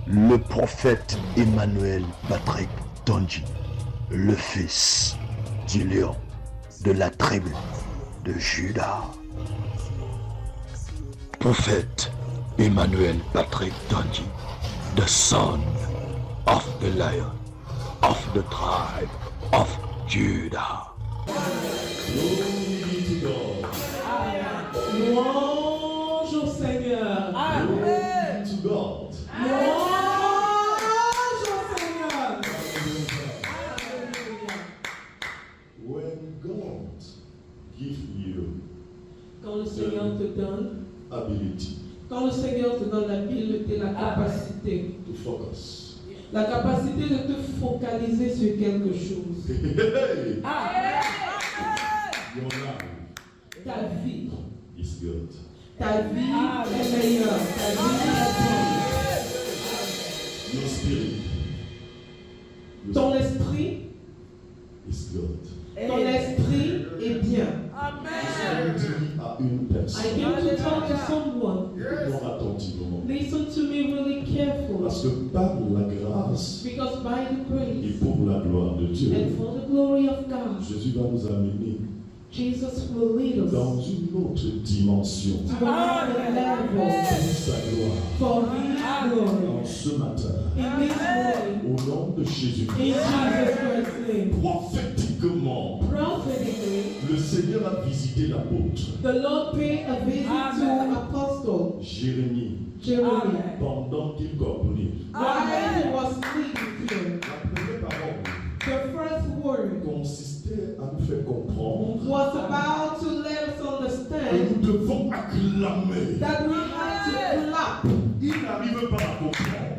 le prophète Emmanuel Patrick Tondji, le fils du lion de la tribu de Juda. Prophète Emmanuel Patrick Tondji, the son of the lion of the tribe of Judah. Louange au Seigneur. Glory to God. Louange au Seigneur. When God gives you Quand le Seigneur te donne, ability quand le Seigneur te donne l'habileté, la capacité, to focus, la capacité de te focaliser sur quelque chose. hey, your life Ta vie, is good. ta vie est meilleure, ta vie est bonne. Your spirit Ton esprit, is good. ton esprit est bien. Je dis à une I personne, came to talk to someone. écoute-moi attentivement, Listen to me really carefully. parce que par la grâce Because by the et grace pour la gloire de Dieu, and for the glory of God, Jésus va nous amener Jesus will lead us dans une autre dimension to another level pour sa gloire. for His glory. En ce matin, In this morning, au nom de Jésus, in Jesus Christ's name, prophétiquement, prophetically, le Seigneur a visité l'apôtre the Lord paid a visit to Apostle Jérémie Jeremy pendant qu'il comprenait. while he was leading him. La première parole The first word consistait à nous faire comprendre was about to let us que understand nous devons acclamer. that we have to clap. Il n'arrive pas à comprendre.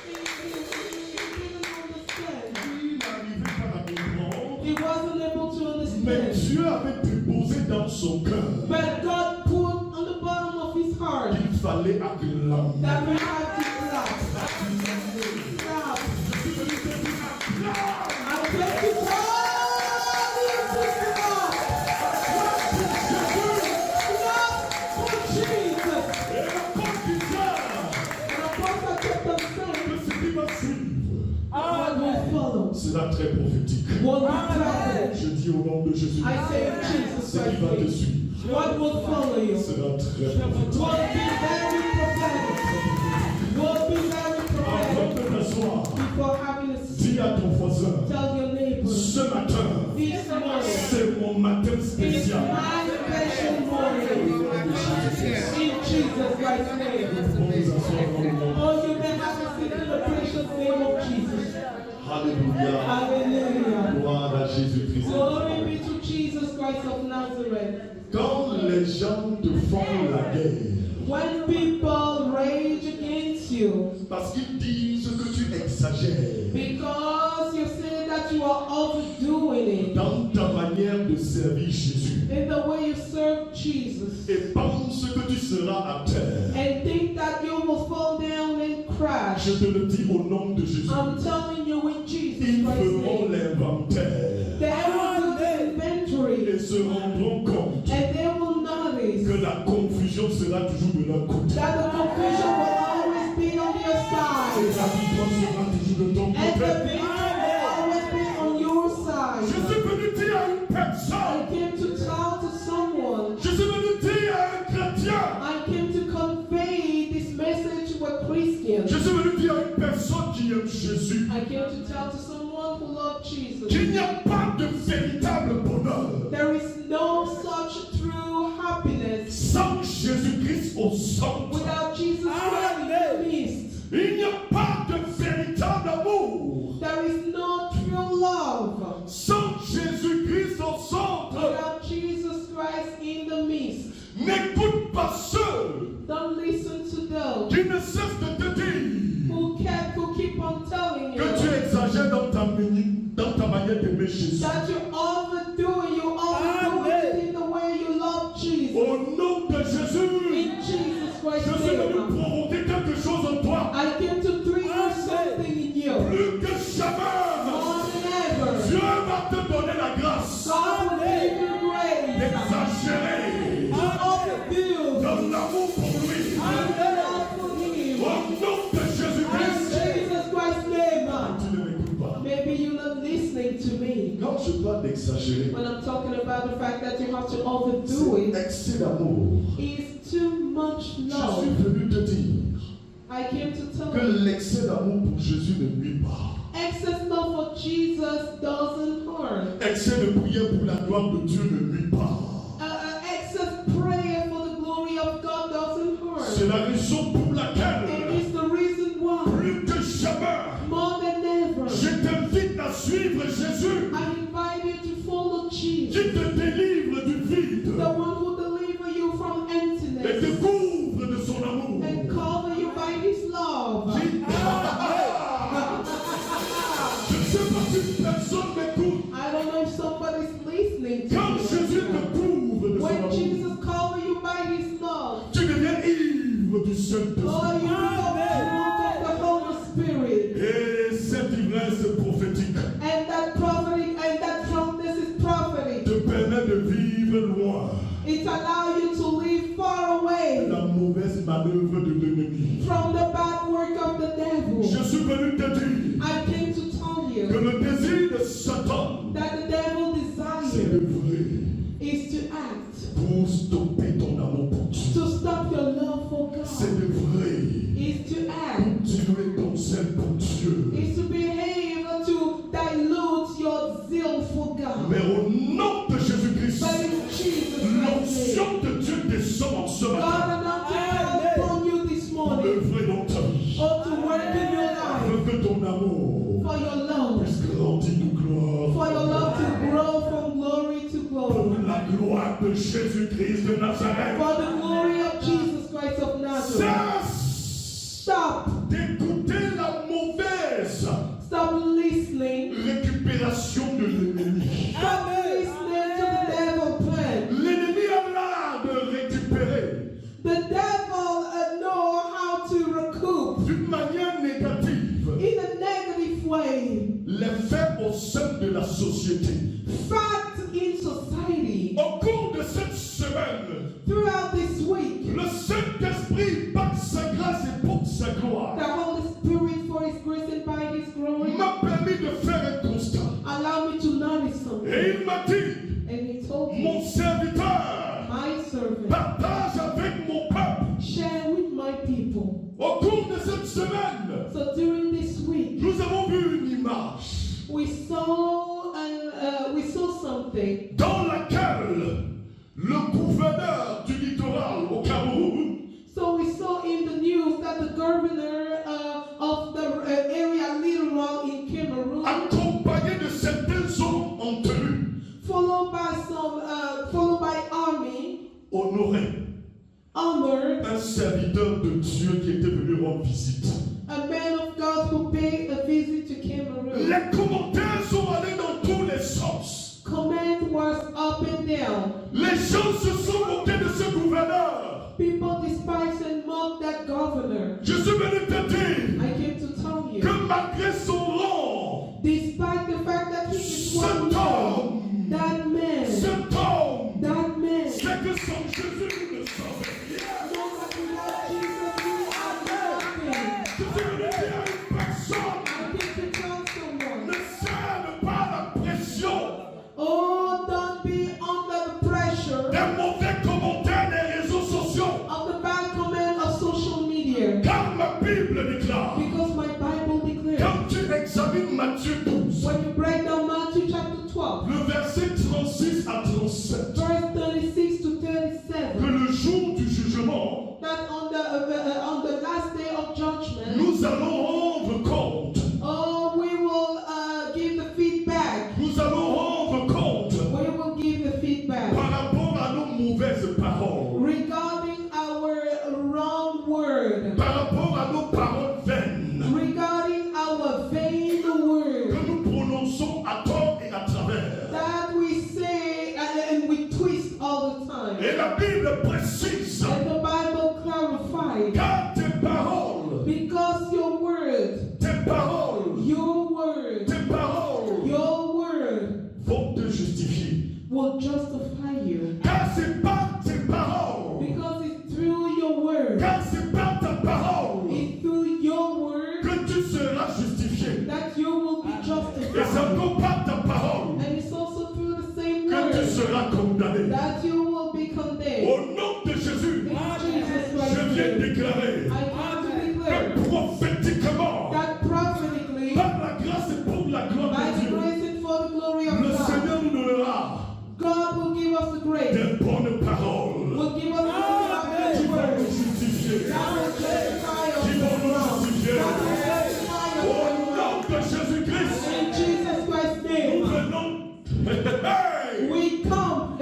He didn't understand. Il n'arrivait pas à comprendre. He wasn't able to Mais understand. Dieu avait déposé dans son cœur But God put on the bottom of his heart qu'il fallait acclamer. that we have to clap. Clap. I tell you, God, clap for Jesus. Et la porte du cœur, And Apostle kept on saying, que ce qui va suivre what will follow? sera très prophétique. What will follow? Je dis au nom de Jésus, I say in Jesus ce qui va te Christ. suivre What will follow you? sera très prophétique. Will be very prophetic. Will be very Avant prophetic. de t'asseoir, Before having a seat, dis à ton voisin, tell your neighbor, ce matin, this morning c'est mon matin is spécial. my special morning. In Jesus Christ's name. Pour nous asseoir dans le monde. Oh, you may have a seat in the precious name of Jesus. Alléluia. Hallelujah. Gloire à Jésus-Christ. Glory be to Jesus Christ of Nazareth. Quand les gens te font la guerre, When people rage against you parce qu'ils disent que tu exagères because you say that you are overdoing it dans ta manière de servir Jésus in the way you serve Jesus et pense que tu seras à terre, and think that you will fall down and crash, je te le dis au nom de Jésus, I'm telling you in Jesus ils Christ's feront name, l'inventaire they will do the et inventory se rendront compte and they will notice que la confusion sera toujours de leur côté. that the confusion will always be on your Et side la victoire sera toujours de ton and the côté. victory will always be on your Je side. suis venu dire à une personne, I came to tell to someone, je suis venu dire à un chrétien, I came to convey this message to a Christian. je suis venu dire à une personne qui aime Jésus, I came to tell to someone who loves Jesus. qu'il n'y a pas de véritable bonheur There is no such true happiness sans Jésus-Christ au centre. without Jesus Christ in the midst. Il n'y a pas de véritable amour There is no true love sans Jésus-Christ au centre. without Jesus Christ in the midst. N'écoute pas ceux Don't listen to those qui ne cessent de te dire who keep on telling que tu you exagères dans ta manière d'aimer Jésus. that you overdo it in the way you love Jesus. Au nom de Jésus, In Jesus Christ's je suis venu name, provoquer quelque chose en toi. I came to trigger something in you. Plus que jamais, More than ever, Dieu va te donner la grâce God will give you grace d'exagérer to overdo dans l'amour pour lui. and love for Him. Au nom de Jésus-Christ, je parle d'exagérer, When I'm talking about the fact that you have to overdo c'est it, excès d'amour. is too much Je suis love. venu te dire I came to tell que you, l'excès d'amour pour Jésus ne nuit pas. excess love for Jesus doesn't harm. Excès de prière pour la gloire de Dieu ne nuit pas. Excess prayer for the glory of God doesn't C'est harm. la raison pour It laquelle, is the reason why, plus que jamais, more than ever, je t'invite à suivre Jésus I invite you to follow qui Jesus, te délivre du vide the one who deliver you from et te emptiness couvre de son amour. and cover you by His love. Je ne sais pas si une personne m'écoute. I don't know if somebody's listening to Quand me. Jésus te couvre de son When amour, Jesus cover you by His love, tu deviens ivre du oh, Saint-Esprit. you become drunk of the Holy Spirit. Et cette ivresse prophétique And that drunkenness is prophetic. te permet de vivre loin It allows you to live far de away la mauvaise manœuvre de l'ennemi. from the bad work of the devil. Je suis venu te dire I came to tell que you le désir de Satan, that the devil c'est desire de vrai is to act, pour stopper ton amour pour Dieu. to stop your love for C'est God, de vrai is to pour act, diluer ton zèle pour Dieu. is to behave, to dilute your zeal for God. Mais au nom de Jésus-Christ, But in Jesus' name, l'onction de Dieu descend en ce God matin anointed upon you this pour morning, œuvrer dans ta vie. or to work in your life, Afin que ton amour for your love, puisse grandir de gloire. for your love to grow from glory to Pour glory, la gloire de Jésus-Christ de Nazareth. for the glory of Jesus Christ of Nazareth. Cesse Stop. d'écouter la mauvaise Stop listening. récupération de l'ennemi. Stop listening to the devil plan. L'ennemi a l'art de récupérer The devil know how to recoup d'une manière négative in a negative way les faits au sein de la société. fact in society. Au cours de cette semaine, Throughout this week, le Saint-Esprit, par sa grâce et pour sa gloire, the Holy Spirit, for His grace and by His glory, m'a permis de faire un constat. allow me to notice something. Et il m'a dit, And He told mon me, serviteur, my servant, partage avec mon peuple. share with my people. Au cours de cette semaine, So during this week, nous avons vu une image we saw something dans laquelle le gouverneur du littoral au Cameroun So we saw in the news that the governor of the area Littoral in Cameroon, accompagné de certains hommes en tenue, followed by army, honored un serviteur de Dieu qui était venu rendre visite. a man of God who paid a visit to Cameroon. Les commentaires sont allés dans tous les sens. Command was up and down. Les gens se sont moqués de ce gouverneur. People despise and mock that governor. Je suis venu te dire I came to tell you, que malgré son rang, despite the fact that he is one cet man, homme, that man, c'est que sans Jésus nous ne sommes rien. no matter what Jesus, we are nothing. Je suis venu dire à une personne, I came to tell someone, ne cède pas à la pression oh, don't be under the pressure des mauvais commentaires des réseaux sociaux. of the bad command of social media. Car ma Bible déclare, Because my Bible declares, quand tu examines Matthieu 12, when you break down Matthew chapter 12, le verset 36 à 37, verse 36 to que 37, le jour du jugement, that on the last day of judgment, nous allons rendre compte. oh, we will give the feedback. Nous allons rendre compte We will give the feedback par rapport à nos mauvaises paroles, regarding our wrong word, par rapport à nos paroles vaines regarding our vain word que nous prononçons à tort et à travers. that we say and we twist all the time. Et la Bible précise, And the Bible clarifies, car tes paroles, because your word, tes paroles, your word, tes paroles your word vont te justifier. will justify you. Car c'est par tes paroles, Because it's through your word, car c'est par ta parole it's through your word que tu seras justifié. that you will be Et c'est justified. encore par ta parole And it's seras condamné. that you will be condemned. Au nom de Jésus, In Jesus je Christ's viens name, déclarer I come to declare que prophétiquement, that prophetically, par la grâce et pour la gloire by de the Dieu, grace and for the glory of le God, Seigneur nous donnera God will give us the grace, des bonnes paroles will give us the qui good vont nous words, justifier. that will justify us, Qui vont nous justifier. that will justify Au us. nom de Jésus-Christ, In Jesus Christ's nous name, venons we come,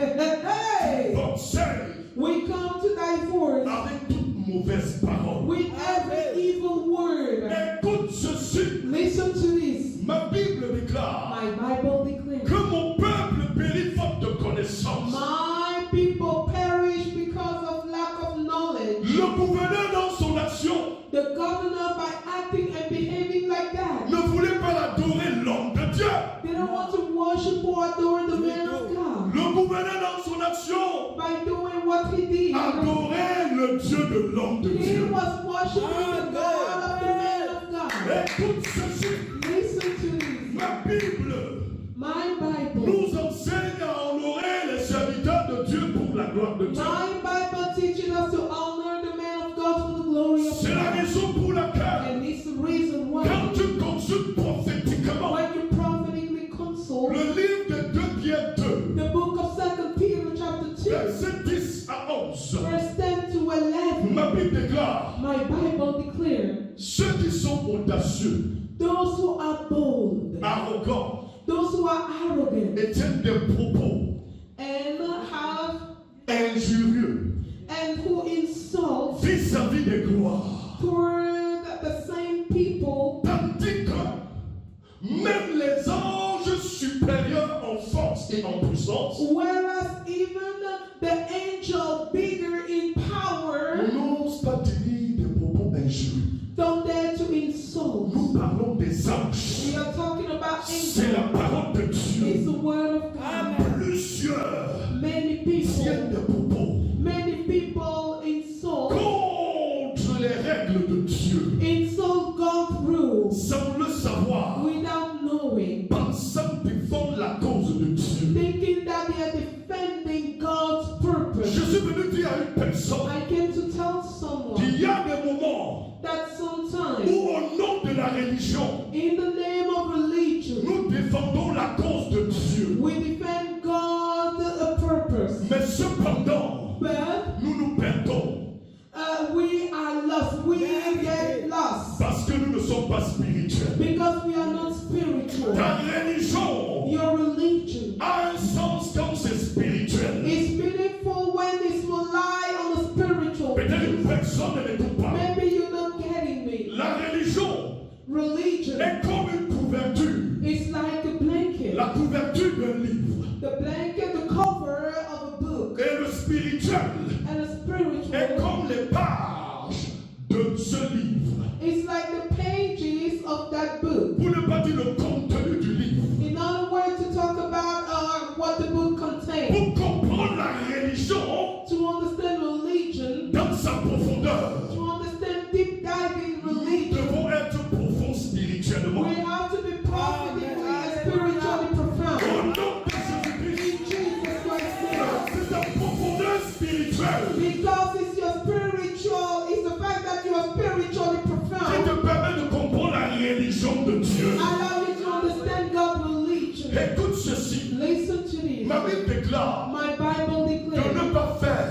forcer we come to divorce avec toute mauvaise parole. with every evil word. Écoute ceci, Listen to this. ma Bible déclare My Bible declares, que mon peuple périt faute de connaissance. my people perish because of lack of knowledge. Le gouverneur dans son action The governor, by acting and behaving like that, ne voulait pas adorer l'homme de Dieu. they don't want to worship or adore the man of God. Le gouverneur dans son action By doing what he did, adorait le Dieu de l'homme de he Dieu. was worshiping the God of the man of God. Écoute ceci, Listen to this. ma Bible My Bible. nous enseigne à honorer les serviteurs de Dieu pour la gloire de Dieu. My Bible teaches us to honor the man of God for the glory of C'est la God. raison pour laquelle, And it's the reason why quand tu consultes prophétiquement when you prophetically consult le livre de 2 Pierre 2, the book of 2 Peter chapter 2, versets 10 à 11, verse 10 to 11, ma Bible déclare, my Bible declares, ceux qui sont audacieux, those who are bold, arrogants those who are arrogant, et tiennent des propos and have injurieux and who insult vis-à-vis des gloires, toward the same people, tandis que même les anges supérieurs en force et en puissance whereas even the angel bigger in power n'osent pas tenir des propos injurieux. don't dare to insult. Nous parlons des anges. We are talking about C'est angels. la parole de It's Dieu. the word of God. Plusieurs Many tiennent people, des propos insult contre les règles de Dieu, God's rules sans le savoir, without knowing, pensant défendre la cause de Dieu. thinking that they are defending God's purpose. Je suis venu dire à une personne I came to tell someone qu'il y a des moments that sometimes, où au nom de la religion, in the name of religion, nous défendons la cause de Dieu. we defend God's purpose, Mais cependant, but nous nous perdons we are lost. We get lost parce que nous ne sommes pas spirituels. because we are not spiritual. Ta religion Your religion a un sens quand c'est spirituel. is meaningful when it's rely on the spiritual. Peut-être une personne ne l'écoute pas. Maybe you're not getting me. La religion Religion est comme une couverture. is like a blanket. La couverture d'un livre. The blanket, the cover of a book, Et le spirituel and a est spiritual comme les pages de ce livre. is like the pages of that book. Pour ne pas dire le contenu du livre. In other words, to talk about what the book contains. Pour comprendre la religion To understand religion, dans sa profondeur, to understand deep diving nous religion, devons être profonds spirituellement. we have to be prophetically and spiritually profound. Au nom de In Jésus-Christ, Jesus Christ's name. c'est ta profondeur spirituelle Because it's your spiritual, it's the fact that you are spiritually qui profound. te permet de comprendre la religion de Dieu. Allow you to understand God's religion. Écoute ceci. Listen to this. Ma Bible déclare My Bible de declares, ne pas faire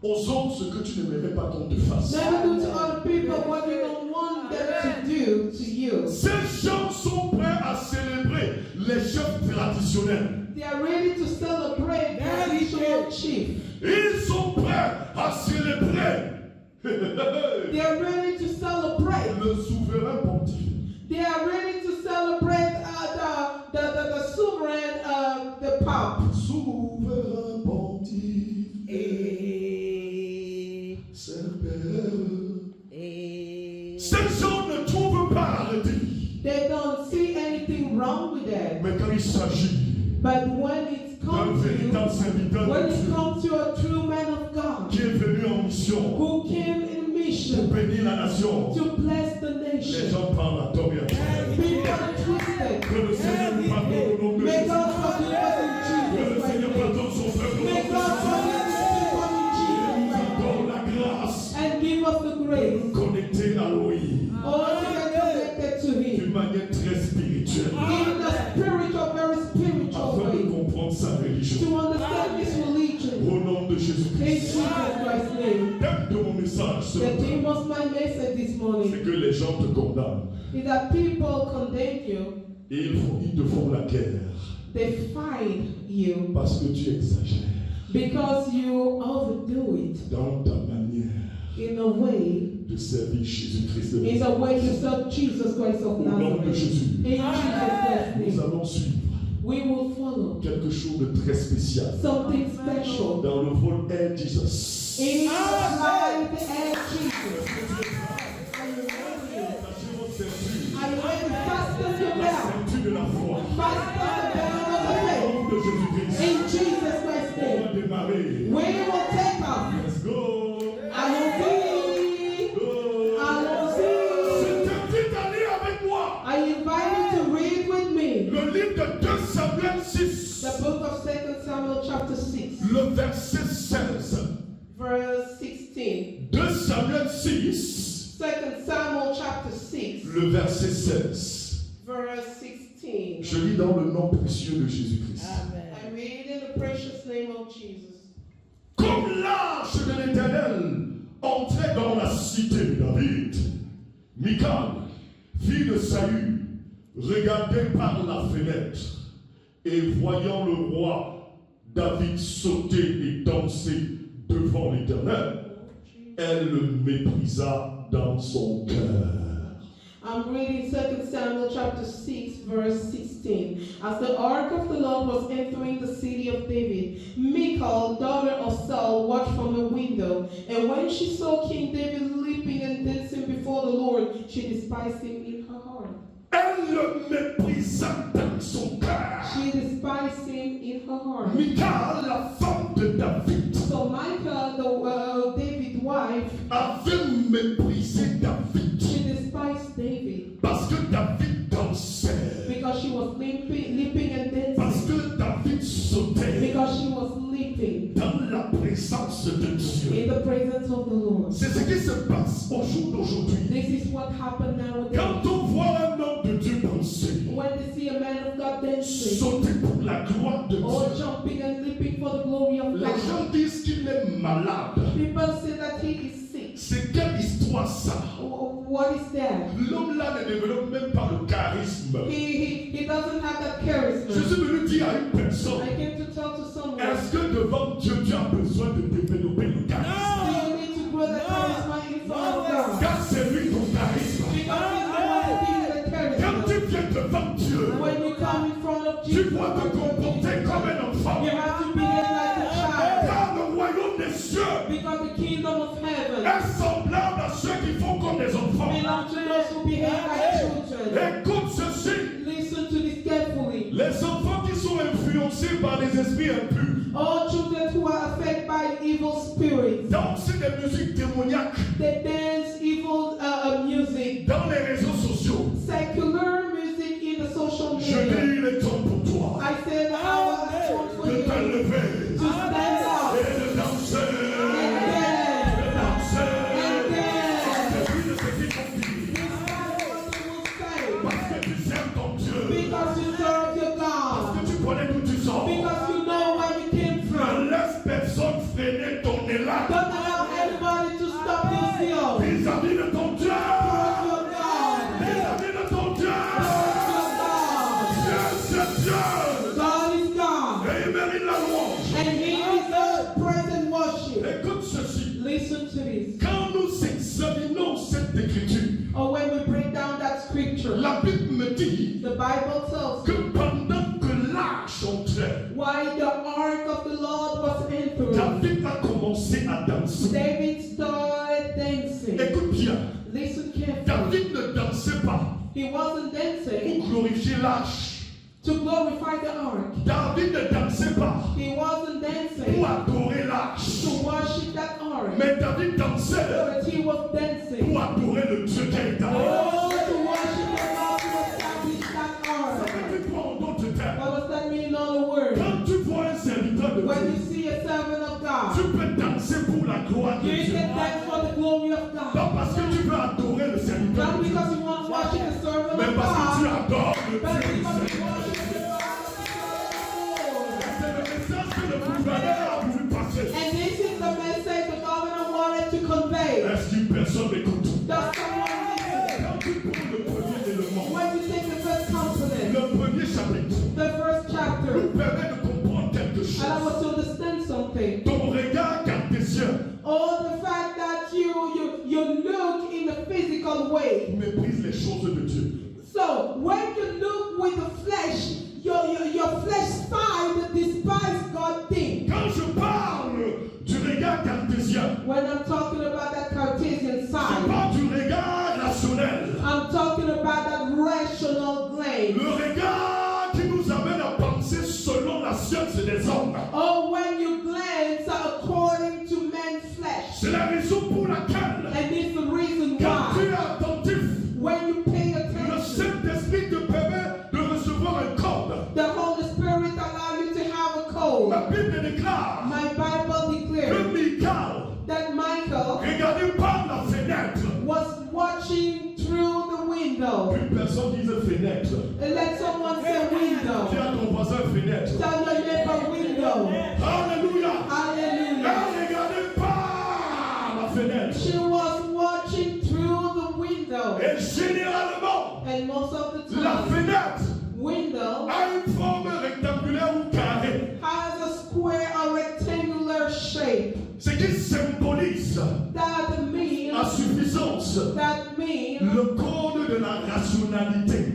aux autres ce que tu n'aimerais pas qu'on te fasse. never do to other people what you don't want them to do to you. Ces gens sont prêts à célébrer les chefs traditionnels. They are ready to celebrate traditional chief. Ils sont prêts à célébrer They are ready to celebrate. le souverain pontife. They are ready to celebrate the sovereign, the Pope. Souverain pontife, ces gens ne trouvent pas la redire. They don't see anything wrong with that. Mais quand il s'agit But when it d'un comes to véritable serviteur when de it Dieu comes to a true man of God qui est venu en mission who came in pour mission bénir la nation, to bless the les nation, gens parlent à tort et à travers. people are twisted. Que le Seigneur nous pardonne au nom de May Jésus. God forgive us in Que le Jesus' Seigneur name. pardonne son In Jésus-Christ. Jesus Christ's name. Le thème de mon message ce The matin, theme of my message this c'est morning que les gens te condamnent. is that people condemn you, Et ils te font la guerre they fight you parce que tu exagères because you overdo it dans ta manière in a way, de servir Jésus-Christ. in a way to serve Jesus Christ of Au nom de Nazareth. Jésus, In Jesus Christ's nous name, allons suivre we will follow quelque chose de très spécial something special dans le rôle Air Jesus. in the life and Jesus. Attachez votre ceinture, Are you ready? Fasten your la belt. ceinture de la foi. Fasten the belt of the Au faith. nom de Jésus-Christ, In Jesus Christ's on name, va démarrer. we will take off. Let's go. Allons-y. Go. Allons-y. Je t'invite à lire avec moi I invite you to read with me le livre de 2 Samuel 6, the book of 2 Samuel chapter 6, le verset 16. verse 16. 2 Samuel 6, 2 Samuel chapter 6, le verset 16. verse 16. Je lis dans le nom précieux de Jésus-Christ. I read in the precious name of Jesus. Comme l'arche de l'Éternel entrait dans la cité de David, Michal, fille de Saül, regardait par la fenêtre et voyant le roi David sauter et danser devant l'Éternel, elle le méprisa dans son cœur. I'm reading 2 Samuel chapter 6, verse 16. As the ark of the Lord was entering the city of David, Michal, daughter of Saul, watched from a window. And when she saw King David leaping and dancing before the Lord, she despised him in her heart. Elle le méprisa dans son cœur. She despised him in her heart. Michal, la femme de David, So Michal, the David's wife, avait méprisé David she despised David parce que David dansait, because she was leaping and parce dancing, que David sautait because she was leaping dans la présence de Dieu. in the presence of the Lord. C'est ce qui se passe au jour d'aujourd'hui. This is what happened nowadays. Quand on voit un homme de Dieu danser, When they see a man of God dancing, sauter pour la gloire de or Dieu, jumping and leaping for the glory of les God, gens disent qu'il est malade. people say that he is sick. C'est quelle histoire ça? What is that? L'homme-là ne développe même pas le charisme. He doesn't have that Je charisma. suis venu dire à une personne, I came to tell to someone, est-ce que devant Dieu, tu as besoin de développer le charisme? do you need to grow that charisma in front of God? Car c'est lui ton charisme. Because he's the one who gives you the Quand charisma. tu viens devant Dieu, When you come in front of tu Jesus, dois te comporter comme un enfant. you have to behave like a child. Car le royaume des cieux Because the kingdom of heaven est semblable à ceux qui font comme des enfants. belongs to those who behave like children. Écoute ceci. Listen to this carefully. Les enfants qui sont influencés par des esprits impurs All children who are affected by evil spirits, dansent des musiques démoniaques they dance evil music, dans les réseaux sociaux. secular music in the social Je media. dis, il est temps pour toi I said the hour is short for de you te to lever stand up et de danser. and dance De danser. and dance. C'est lui de ce qui t'ont dit. Despite what they will say, Parce que tu sers ton Dieu. because you serve your Parce God, que tu connais d'où tu sors. because you know where you came Ne from. laisse personne freiner ton élan Don't allow anybody to stop your zeal. vis-à-vis de ton Dieu. Serve your God. Vis-à-vis de ton Dieu. Serve your God. Dieu, c'est Dieu. God is God. Et il mérite la louange. And he deserves praise and worship. Écoute ceci. Listen to this. Quand nous examinons cette écriture, Or when we break down that scripture, la Bible me dit the Bible tells que pendant que l'arche entrait, why the ark of the Lord was entering. David a commencé à danser. David started dancing. Écoute bien, Listen carefully. David ne dansait pas He wasn't dancing pour glorifier l'arche. to glorify the ark. David ne dansait pas He wasn't dancing pour adorer l'arche. to worship that ark. Mais David dansait But he was dancing pour adorer le Dieu qui est établi. oh, to worship the God who established that Ça ark. veut dire quoi en d'autres termes? What does that mean in other words? Quand tu vois un serviteur de When Dieu, you see a servant of God, tu peux danser pour la gloire de you Dieu. can dance for the glory of God. Pas parce que tu veux adorer le serviteur Not de Dieu, because you want to worship the servant mais of parce que tu God, adores le but Dieu because du you Seigneur. worship the God of the Lord. C'est le message que le gouverneur a voulu passer. And this is the personne m'écoute. Does someone listen? Quand tu prends le premier élément, When you take the first component, le premier chapitre the first chapter, nous permet de comprendre quelque and I chose. want to understand something. Ton regard cartésien Or the fact that you look in the physical way. méprise les choses de Dieu. So when you look with the flesh, your flesh side despise God thing. Quand je parle du regard cartésien, When I'm talking about that Cartesian je side, parle du regard rationnel. I'm talking about that rational glance. Le regard qui nous amène à penser selon la science des hommes. Or when you glance according to man's flesh. C'est la raison pour laquelle, And it's the reason quand tu why es attentif, when you pay le attention, Saint-Esprit te permet de recevoir un code. the Holy Spirit allows you to have a code. La Bible déclare My Bible que declares Michal, that Michael regardé par la fenêtre, was watching through the window. une personne dise fenêtre. And let someone say Dis window. à ton voisin fenêtre. Tell your neighbor window. Alléluia. Hallelujah. Elle regardait par la fenêtre. She was watching through the window. Et généralement, And most of the la time, fenêtre window a une forme rectangulaire ou carrée, has a square or rectangular shape. ce qui symbolise That à means, suffisance le code de la rationalité.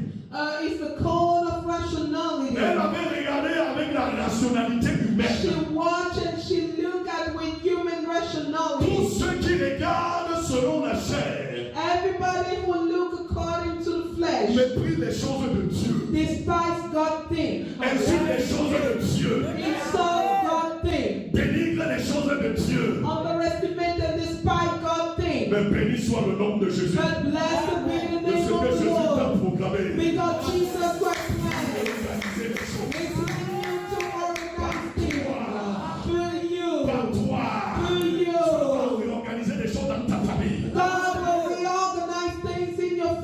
it's the code of rationality. Elle avait regardé avec la rationalité She humaine. watched and she looked at with human Tous rationality. ceux qui regardent selon la chair Everybody who look according to the flesh méprisent les choses de Dieu. despise God thing. Insultent les choses de Dieu. Insult God thing. Dénigrent les choses de Dieu. Underestimate and despise God thing. Mais béni soit le nom de Jésus. But blessed be the De ce name que of the Jésus t'a Lord. proclamé. Because Jesus Christ planned Organiser les choses. it's you to organize things. Through you. Par toi. Through Tu you. vas réorganiser des choses dans ta famille. God will reorganize things in your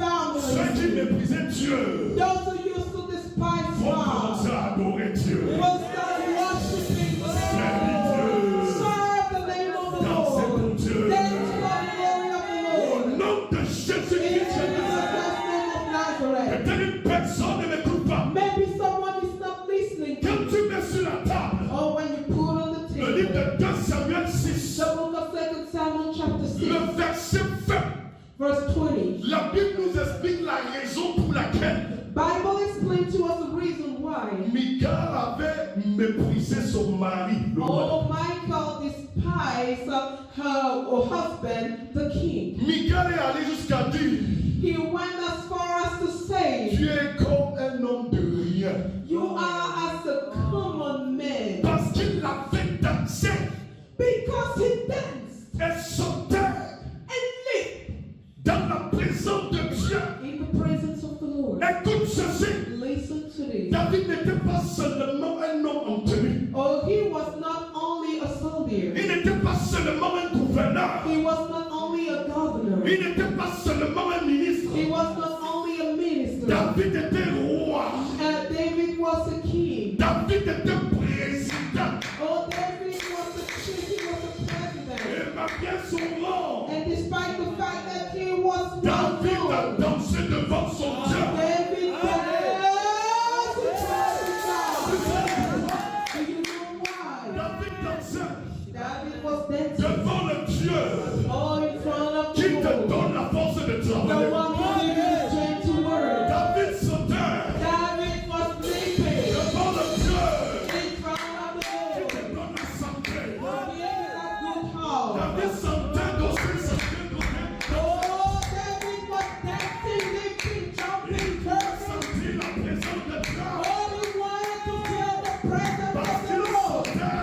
Ceux qui family. méprisaient Dieu Those who used to despise vont God commencer à adorer Dieu. will start worshiping God. Serve the name of the Lord. Dance for the glory of the Au Lord. nom de In Jésus-Christ, Jesus Christ's name of Nazareth. peut-être une personne ne m'écoute pas. Maybe someone is not listening. Quand tu mets sur la table Or when you put on the le livre table, de 2 Samuel 6, the book of 2 Samuel chapter 6, le verset 20, verse 20. la Bible nous explique la raison pour laquelle Bible explains to us the reason why. Michal avait méprisé son mari, le roi. Oh, Michael despised her husband, the king. Michal est allé jusqu'à dire, He went as far as to say, tu es comme un homme de rien. you are as a common man. Parce qu'il avait dansé Because he danced et sautait and lived dans la présence de Dieu. in the presence of the Lord. Écoute ceci, Listen to this. David n'était pas seulement un homme en tenue. Oh, he was not only a soldier. Il n'était pas seulement un gouverneur. He was not only a governor. Il n'était pas seulement un ministre. He was not only a minister. David était roi. David was a king. David était président. Oh, David was a king. He was a president. Et malgré son rang, And despite the fact that he was David a well known, dansé devant son Dieu. David danced in front of God. Do you know why? David dansait David was dancing. devant le Dieu Oh, in front of qui the te Lord. donne la force de The travailler. one who gives you strength to work. David sautait David was sleeping devant le Dieu in front of the qui Lord. te donne la santé. He had a good heart. David sentait danser, sentait danser. Oh, David was dancing, leaping, jumping, Il cursing. sentit la présence de Dieu. Oh, he wanted to feel the presence Parce of the qu'il Lord. sautait,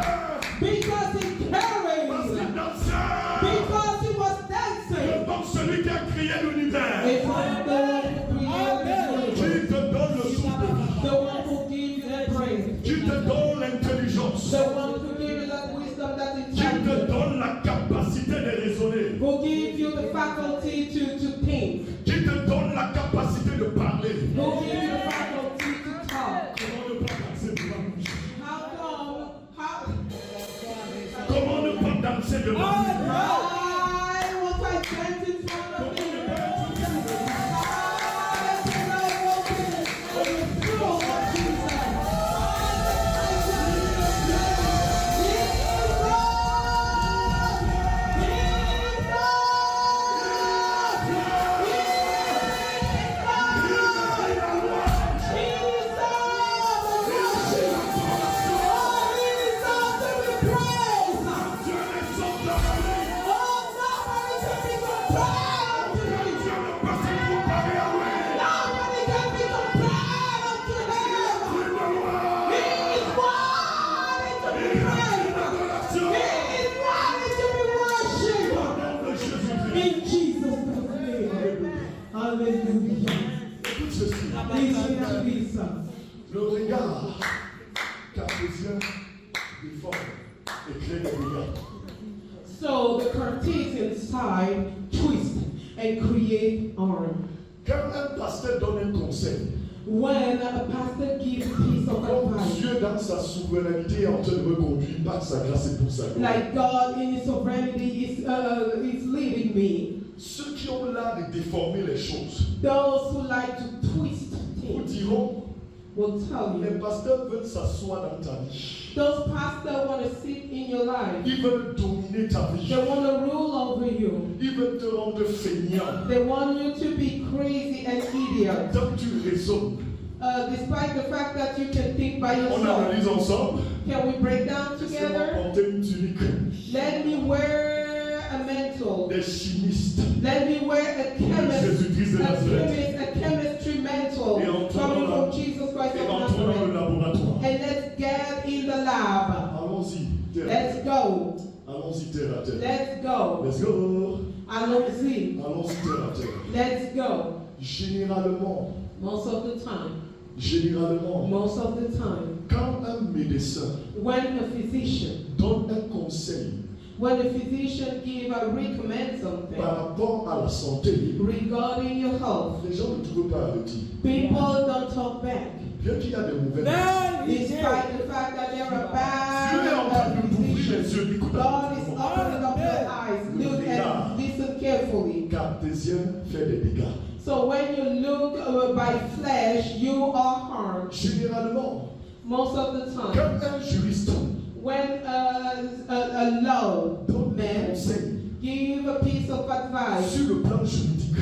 Because he parce carried. qu'il dansait Because he was dancing. devant celui qui a créé l'univers. In front of the one who created Qui the universe. te donne le souffle de vie. The one who gives you the brain. Qui te donne l'intelligence. The one who gives you that wisdom, that Qui te intelligence. donne la capacité de raisonner. Who gives you the faculty to think. Qui te donne la capacité de parler. Who gives you the faculty to talk. Comment ne pas danser devant lui? How come? Comment ne pas danser devant lui? Why was I dancing compared unto him. Dieu ne peut se comparer à lui. Nobody can be compared unto him. Dieu de gloire. He is worthy to be praised. Adoration. He is worthy to be worshipped. Au nom de Jésus-Christ. In Jesus' name. Hallelujah. Écoute ceci. Listen to this. Le regard cartésien déforme et crée des regards. So the Cartesian side twist and create arm. Quand un pasteur donne un conseil, When a pastor gives a piece of comme advice, Dieu dans sa souveraineté est en train de me conduire par sa grâce et pour sa gloire, like God in His sovereignty is leading me, ceux qui ont l'art de déformer les choses those who like to twist vous things diront, will tell les you. pasteurs veulent s'asseoir dans ta vie. Those pastors want to sit in your life. Ils veulent dominer ta vie. They want to rule over you. Ils veulent te rendre feignant. They want you to be crazy and idiot. Tant que tu raisonnes, Despite the fact that you can think by on yourself. analyse ensemble. Can we break down Laissez-moi together? porter une tunique. Let me wear a mantle. Des chimistes. Let me wear a chemist, Jésus-Christ de Nazareth. a chemistry mantle Et entrons coming dans from Jesus Christ Et of entrons dans le Nazareth. laboratoire. And let's get in the lab. Allons-y, terre. Let's go. Allons-y, terre à terre. Let's go. Let's go. Allons-y. Allons-y, terre à terre. Let's go. Généralement, Most of the time. généralement, Quand quand un médecin when a physician, donne un conseil when a physician recommend something par rapport à la santé, regarding your health, les gens ne trouvent pas avertis. people don't talk back. Bien qu'il y a des mauvaises nouvelles, Despite the fact that there are Dieu est en train bad de t'ouvrir physicians, les yeux. Écoute God is opening up your eyes. Look and listen carefully. Cartésien fait des dégâts. So when you look by flesh, you are harmed. Généralement, Most of the time, quand un juriste when a law donne un man conseil give a piece of advice sur le plan juridique,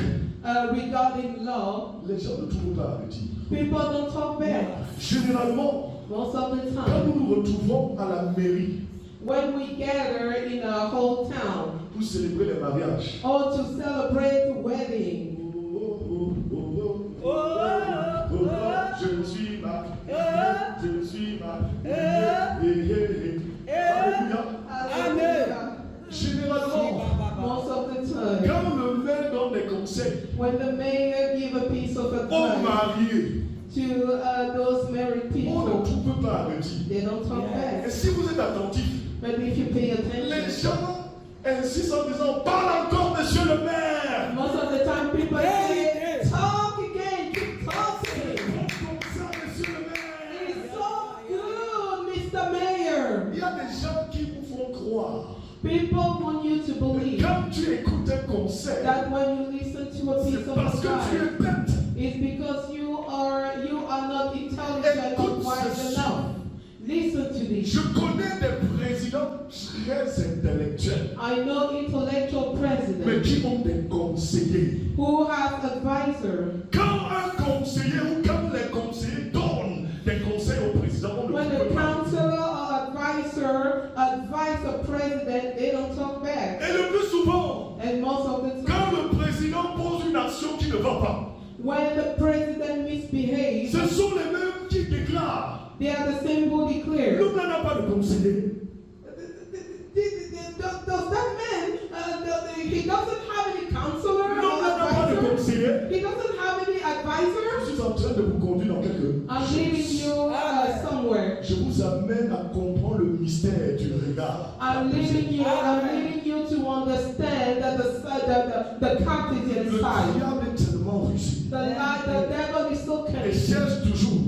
regarding law, les gens ne trouvent pas avertis. people don't talk back. Généralement, Most of the quand time, nous nous retrouvons à la mairie when we gather in a whole town pour célébrer les mariages, or to celebrate wedding, je me suis marié, je me suis marié. Alléluia. Généralement, most of the time, quand le maire donne des conseils when the mayor give a piece of aux advice mariés, to those married on ne people, trouve pas avertis. they don't talk Et back. si vous êtes attentif, But if you pay les attention, gens insistent en disant parle encore, monsieur le maire. most of the time people say, talk again, keep talking. Comme ça, monsieur le maire. It's so good, Mr. Mayor. Il y a des gens qui vous font croire People want you to que believe quand tu écoutes un conseil, that when you listen to a piece c'est of parce que tu advice, es bête. it's because you are not intelligent or wise enough. Listen to this. Je connais des présidents très intellectuels, I know intellectual mais presidents qui ont des conseillers. who have advisors. Quand un conseiller ou quand les conseillers donnent des conseils au président, on ne When peut a pas. counselor or advisor advise a president, they don't talk back. Et le plus souvent, And most of the quand time, le président pose une action qui ne va pas, when the president misbehaves, ce sont les mêmes qui déclarent they are the same who declare. nous n'avons pas de conseiller. Does that man, he doesn't have any counselor Nous or n'avons pas de advisor? conseiller. He doesn't have any Je advisor? suis en train de vous conduire dans quelques I'm leading you somewhere. Je vous amène à comprendre le mystère du regard. I'm leading you to understand that the Cartesian Le side. diable est tellement rusé. The devil is so Et cunning. cherche toujours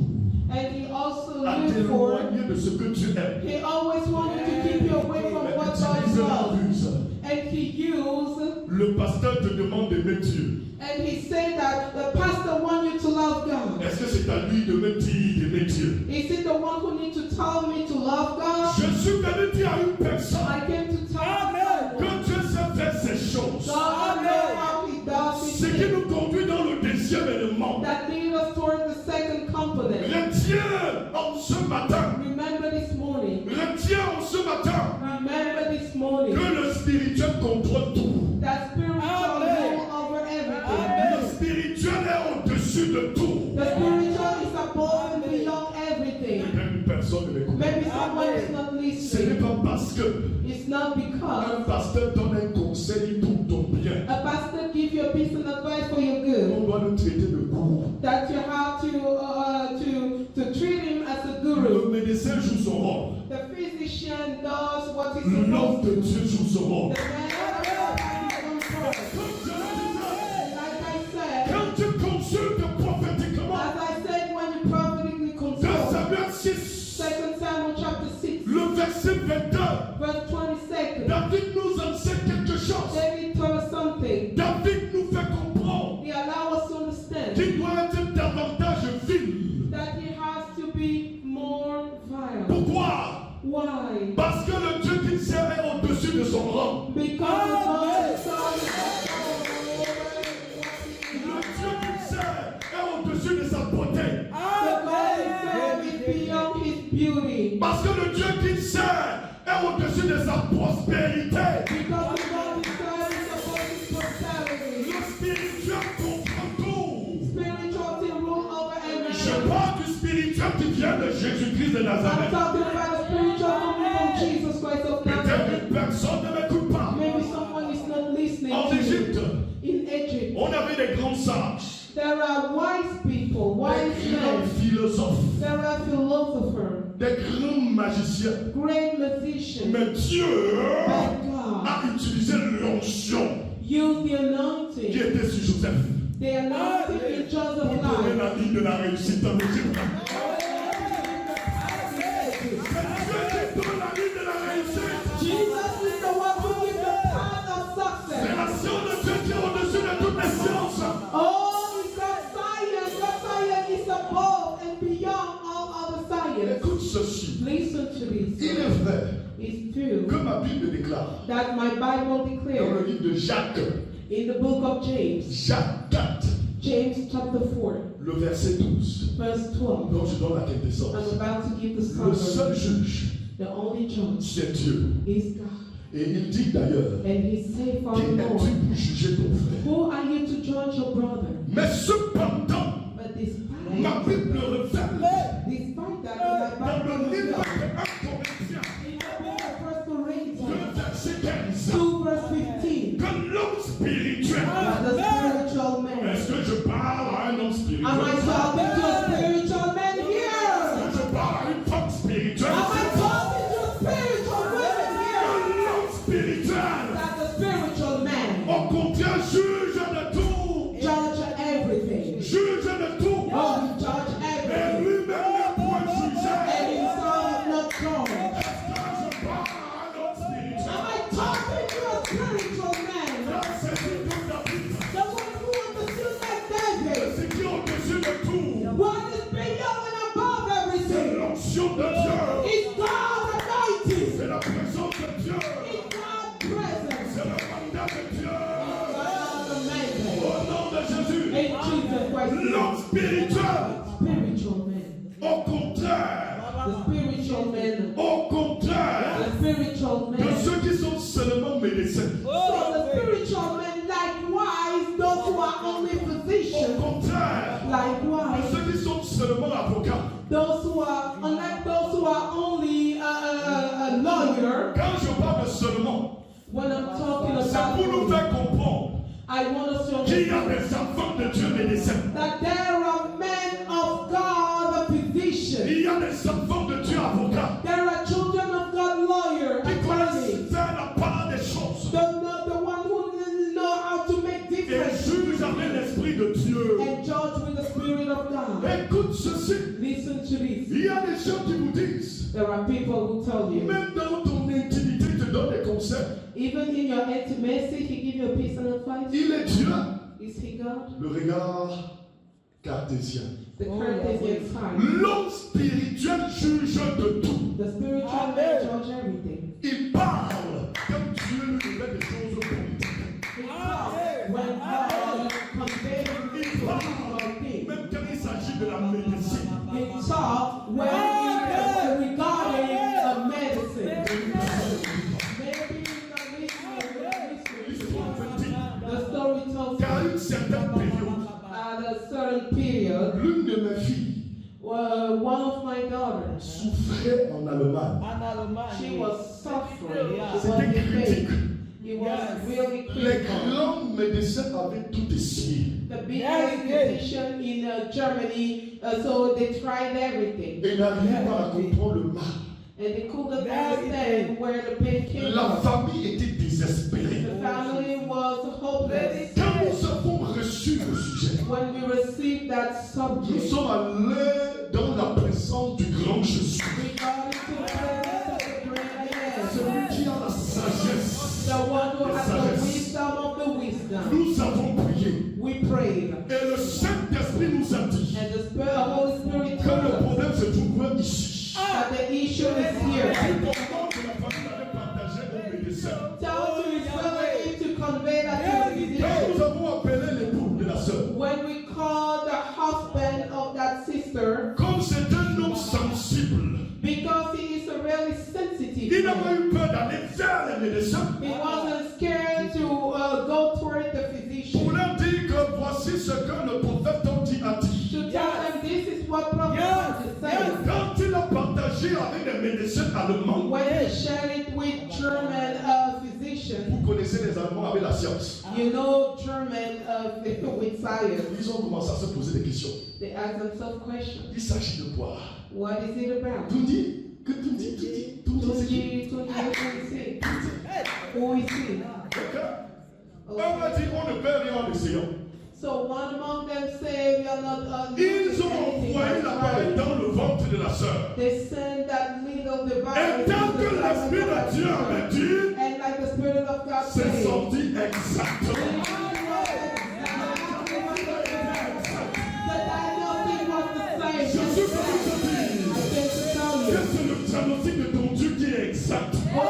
And he also à looks for, t'éloigner de ce que tu aimes. he always wants you to keep you away from Mais what God utilise la loves. ruse. And he used, Le pasteur te demande d'aimer Dieu. and he said that the pastor wants you to love God. Est-ce que c'est à lui de me dire d'aimer Dieu? Is it the one who needs to tell me to love God? Je suis venu dire à une personne I came to tell someone. que Dieu sait faire ces choses. God knows how he does Ce it. qui nous conduit dans le deuxième élément. That leads us toward the second component. Retiens en ce matin. Remember this morning. Retiens en ce matin Remember this morning. que le spirituel contrôle tout. That spiritual de tout. The spiritual is above and beyond everything. Même personne ne m'écoute. Maybe someone is not Ce n'est listening. pas parce que It's not un because pasteur donne un conseil pour ton bien. a pastor gives you a piece of advice for your good On doit le traiter de gourou. that you have to treat him as a Le guru. médecin joue son rôle. The physician does what he's L'homme supposed to. de Dieu joue son rôle. The man of God has his own part. Like I said, Quand tu consultes prophétiquement, as I said when you prophetically dans consult, Samuel 6, 2 Samuel chapter 6, le verset 22, verse 22, David nous enseigne quelque chose. David told us something. David nous fait comprendre He allows us to understand qu'il doit être davantage vil. that he has to be more violent. Pourquoi? Why? Parce que le Dieu qu'il sert est au-dessus de son rang. Because the Lord is on Le Dieu qu'il sert est au-dessus de sa beauté. the God himself is beyond his beauty. Parce que le Dieu qu'il sert est au-dessus de sa prospérité. Because the God himself is above his prosperity. Le spirituel comprend tout. Spirituality rule over Je everything. parle du spirituel qui vient de Jésus-Christ de I'm Nazareth. talking about the spiritual coming from Jesus Christ of Peut-être Nazareth. une personne ne m'écoute pas. Maybe someone is not listening En to you. Égypte, In Egypt, on avait des grands sages, there are wise people, wise des grands men. philosophes, There are philosophers, des grands magiciens. great musicians. Mais Dieu But God a utilisé l'onction used the qui anointing, était sur Joseph the anointing in pour Joseph's donner life. la ligne de la réussite en Égypte. C'est Dieu qui donne la ligne de la réussite. Jesus is the one who gives the path of C'est success. la science de Dieu qui est au-dessus de toutes les sciences. Oh, it's God science. God science is above and beyond all other science. Écoute ceci. Listen to Il this. est vrai It's true que ma Bible déclare that my Bible dans le declares livre de Jacques, in the book of James, Jacques 4, James chapter 4, le verset 12. verse 12. Donc je donne la quintessence. I'm about to give the Le seul summary. juge, The only judge c'est Dieu. is God. Et il dit d'ailleurs, And he said, qui furthermore, es-tu pour juger ton frère? who are you to judge your brother? Mais cependant, But ma despite, Bible révèle despite that, dans my le Bible livre declares de 1 Corinthiens, in the book of 1 le Corinthians verset 15, 2 verse 15, que l'homme spirituel, that the spiritual man. est-ce que je parle à un homme Am I spirituel? talking to a spiritual man here? Est-ce que je parle à une femme spirituelle? Am I talking to a spiritual woman here? L'homme spirituel, That the spiritual man au contraire, juge de tout, judge everything. juge de tout, Oh, he judge et everything. lui-même n'est point And jugé. himself not judged. Est-ce que je parle à un homme spirituel? Am I talking to a spiritual man? C'est dit comme David, The one who understood like David. ce qui est au-dessus de tout, What is beyond and above c'est everything? l'onction de Dieu, Is God anointing? c'est la présence de Dieu, Is God present? c'est le mandat de Dieu. God amazing. Au nom de Jésus, In Jesus Christ. l'homme spirituel, Spiritual man. au contraire, The spiritual man. au contraire The spiritual de man. ceux qui sont seulement médecins, So the spiritual man, likewise, those who are only au physicians, contraire de likewise, ceux qui sont seulement avocats. those who are, unlike those who are only a lawyer, Quand je parle de seulement, when I'm talking c'est about, pour nous faire comprendre I want us to qu'il y a understand des enfants de Dieu médecins. that there are men of God, physicians. Il y a des enfants de Dieu avocats There are children of God, lawyers, qui connaissent attorneys. faire la part des choses The one who know how to make et difference jugent avec l'Esprit de Dieu. and judge with the Spirit of God. Écoute ceci, Listen to this. il y a des gens qui vous disent, There are people who tell you, même dans ton intimité, te donnent des conseils. even in your intimacy, he give you a piece of advice. Il est Dieu. Is he God? Le regard cartésien. The Cartesian side. L'homme spirituel juge de tout. The spiritual man judge everything. Il parle comme Dieu lui révèle des choses politiques. He talks when God conveys Il people parle things. même quand il s'agit de la médecine. He talks when regarding a medicine. Maybe you're not listening. L'histoire me dit The story tells qu'à une certaine période, at a certain period, Allemagne. She was suffering. Yeah. She was C'était in critique. pain. It was really Les critical. grands médecins avaient tout essayé. The biggest physician in Germany, so they tried everything. Et n'arrivaient pas à comprendre le mal. And they couldn't understand where the pain came La from. famille était désespérée. The family was hopeless. Quand nous avons reçu le sujet, When we received that nous subject, sommes allés dans la présence du grand Jésus. we got into the presence of the great I am. Celui qui a la sagesse. The one who has the wisdom of the wisdom. Nous avons prié. We prayed. Et le Saint-Esprit nous a dit And the Holy Spirit que told le us problème se trouvait ici. that the issue is here. Et comment que la famille avait partagé aux médecins. Tell to his family to convey that to the Quand physician. nous avons appelé l'époux de la sœur, When we called the husband of that sister, comme c'est un homme sensible, because he is a really il sensitive n'a man, pas eu peur d'aller vers les médecins he wasn't scared to go toward the pour physician leur dire que voici ce que le prophète a dit. to tell them this is what Prophet is saying. Quand il a partagé avec les médecins allemands, When he shared it with German physicians, vous connaissez les Allemands avec la science. you know German with science, Ils ont commencé à se poser des questions. they ask themselves questions. Il s'agit de quoi? What is it about? Tout dit, que tout dit, tout dit, tout dit, c'est qui? Who is he? Who is he? On va dire on ne peut rien en essayant. So one among them say we are not Ils ont envoyé l'appareil dans le ventre de la sœur. They send that little device Et tant que into the l'Esprit stomach de Dieu of the avait child. dit, And like the Spirit of God c'est said, sorti exactement. the diagnosis was the same. Je suis venu te dire I came to tell que you. c'est le diagnostic de ton Dieu qui est exact. Oh,